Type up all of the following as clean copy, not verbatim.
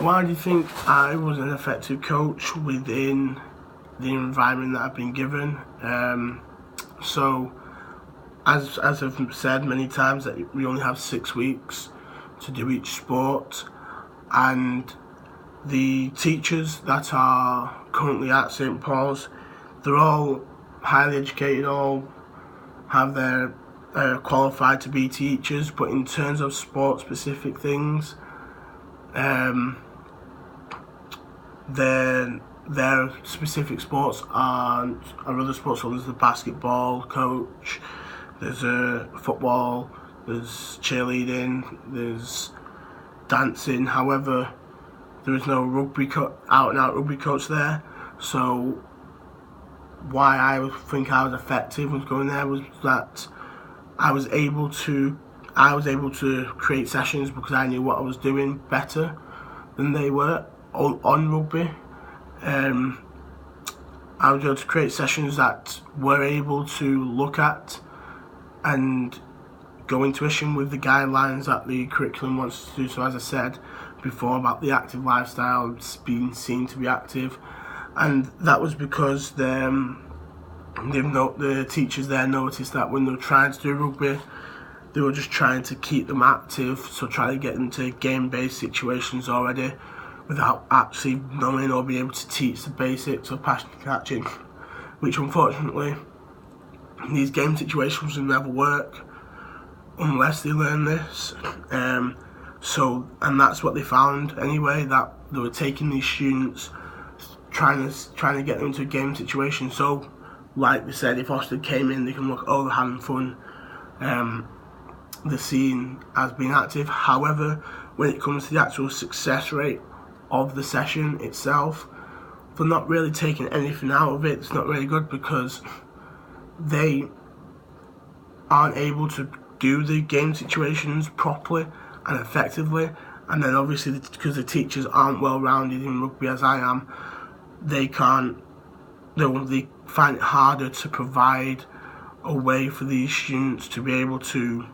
Why do you think I was an effective coach within the environment that I've been given? So, as I've said many times, that we only have 6 weeks to do each sport, and the teachers that are currently at St Paul's, they're all highly educated, all have their qualified to be teachers, but in terms of sport-specific things, their specific sports are other sports. So there's the basketball coach, there's football, there's cheerleading, there's dancing. However, there is no out-and-out rugby coach there. So why I think I was effective was going there was that I was able to create sessions because I knew what I was doing better than they were on rugby. I was able to create sessions that were able to look at and go intuition with the guidelines that the curriculum wants to do. So as I said before about the active lifestyle, being seen to be active, and that was because the teachers there noticed that when they were trying to do rugby, they were just trying to keep them active, so trying to get them to game-based situations already without actually knowing or being able to teach the basics of pass catching, which unfortunately these game situations will never work unless they learn this. And that's what they found anyway, that they were taking these students, trying to get them into a game situation. So like they said, if Austin came in, they can look, oh, they're having fun, they're seen as being active. However, when it comes to the actual success rate of the session itself, they're not really taking anything out of it. It's not really good because they aren't able to do the game situations properly and effectively, and then obviously because the teachers aren't well rounded in rugby as I am, they find it harder to provide a way for these students to be able to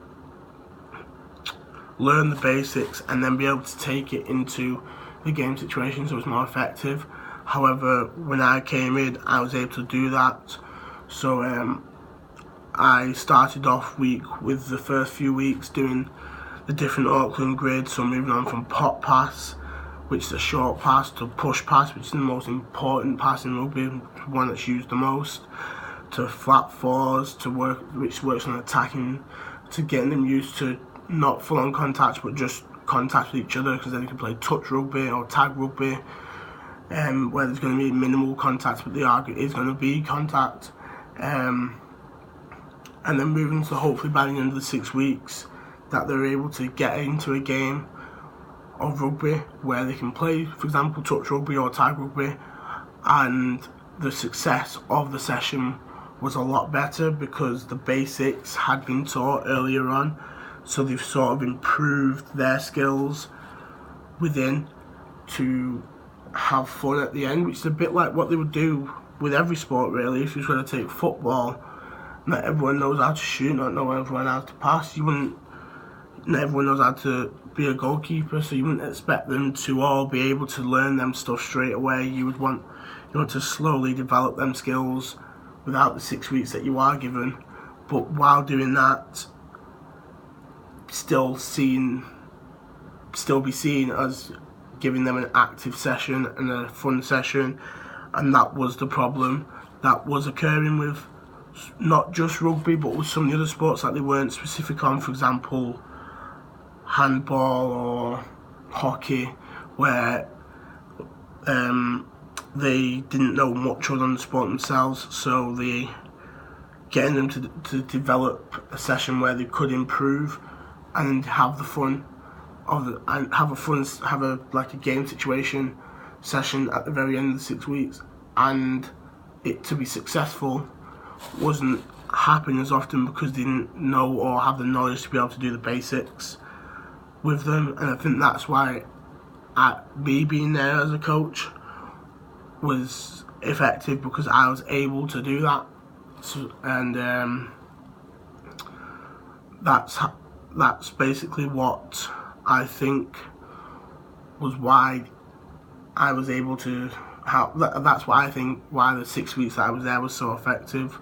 learn the basics and then be able to take it into the game situation so it's more effective. However, when I came in, I was able to do that. So I started off with the first few weeks doing the different Auckland grids, so moving on from pop pass, which is a short pass, to push pass, which is the most important pass in rugby, one that's used the most, to flat fours, which works on attacking, to getting them used to not full on contact but just contact with each other, because then you can play touch rugby or tag rugby, where there's going to be minimal contact but there is going to be contact, and then moving to hopefully by the end of the 6 weeks that they're able to get into a game of rugby where they can play, for example, touch rugby or tag rugby, and the success of the session was a lot better because the basics had been taught earlier on. So they've sort of improved their skills within to have fun at the end, which is a bit like what they would do with every sport really. If you were going to take football, not everyone knows how to shoot, not everyone how to pass. Not everyone knows how to be a goalkeeper, so you wouldn't expect them to all be able to learn them stuff straight away. You want to slowly develop them skills without the 6 weeks that you are given, but while doing that, still be seen as giving them an active session and a fun session. And that was the problem that was occurring with not just rugby but with some of the other sports that they weren't specific on, for example handball or hockey, where they didn't know much on the sport themselves, so they getting them to develop a session where they could improve and have the fun have a game situation session at the very end of the 6 weeks, and it to be successful wasn't happening as often because they didn't know or have the knowledge to be able to do the basics with them. And I think that's why me being there as a coach was effective, because I was able to do that. So, and that's basically what I think was why I was able to help. That's why I think why the 6 weeks that I was there was so effective.